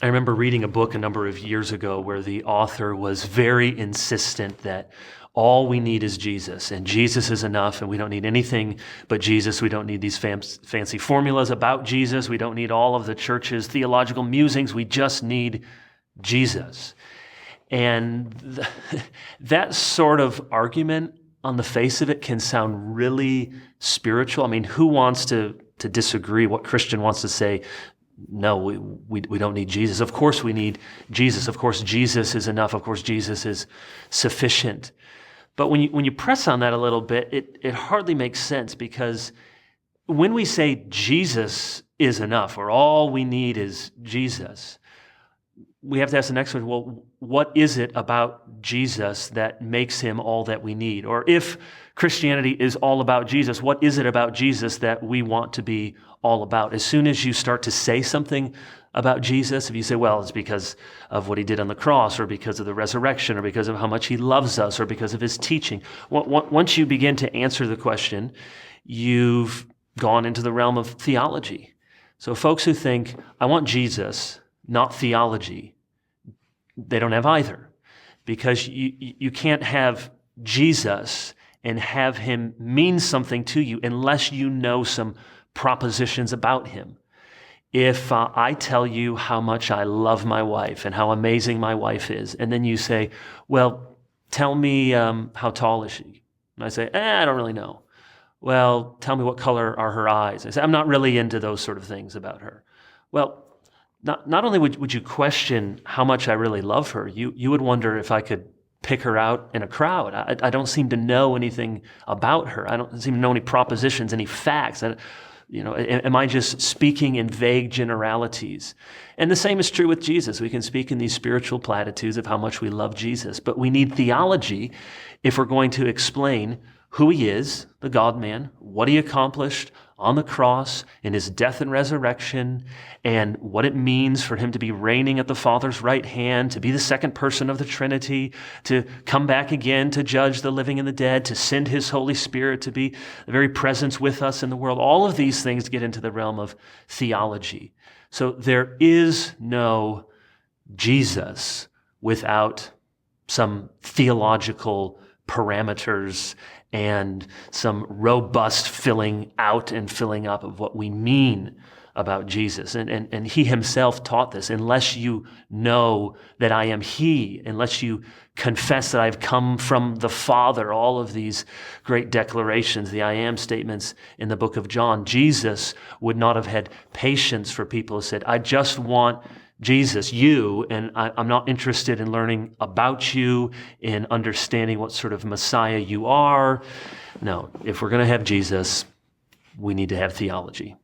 I remember reading a book a number of years ago where the author was very insistent that all we need is Jesus, and Jesus is enough, and we don't need anything but Jesus. We don't need these fancy formulas about Jesus. We don't need all of the church's theological musings. We just need Jesus. And that sort of argument, on the face of it, can sound really spiritual. I mean, who wants to disagree? What Christian wants to say, no, we don't need Jesus? Of course we need Jesus. Of course Jesus is enough. Of course Jesus is sufficient. But when you press on that a little bit, it hardly makes sense, because when we say Jesus is enough, or all we need is Jesus, we have to ask the next one, well, what is it about Jesus that makes him all that we need? Or if Christianity is all about Jesus, what is it about Jesus that we want to be all about? As soon as you start to say something about Jesus, if you say, well, it's because of what he did on the cross, or because of the resurrection, or because of how much he loves us, or because of his teaching, once you begin to answer the question, you've gone into the realm of theology. So folks who think, I want Jesus, not theology, they don't have either. Because you can't have Jesus and have him mean something to you unless you know some propositions about him. If I tell you how much I love my wife and how amazing my wife is, and then you say, well, tell me how tall is she? And I say, I don't really know. Well, tell me what color are her eyes? I say, I'm not really into those sort of things about her. Well, not only would you question how much I really love her, you would wonder if I could pick her out in a crowd. I don't seem to know anything about her. I don't seem to know any propositions, any facts. Am I just speaking in vague generalities? And the same is true with Jesus. We can speak in these spiritual platitudes of how much we love Jesus, but we need theology if we're going to explain who he is, the God-man, what he accomplished on the cross in his death and resurrection, and what it means for him to be reigning at the Father's right hand, to be the second person of the Trinity, to come back again to judge the living and the dead, to send his Holy Spirit to be the very presence with us in the world. All of these things get into the realm of theology. So there is no Jesus without some theological parameters and some robust filling out and filling up of what we mean about Jesus. And he himself taught this. Unless you know that I am he, unless you confess that I've come from the Father, all of these great declarations, the I am statements in the book of John, Jesus would not have had patience for people who said, I just want Jesus, you, and I'm not interested in learning about you, in understanding what sort of Messiah you are. No, if we're going to have Jesus, we need to have theology.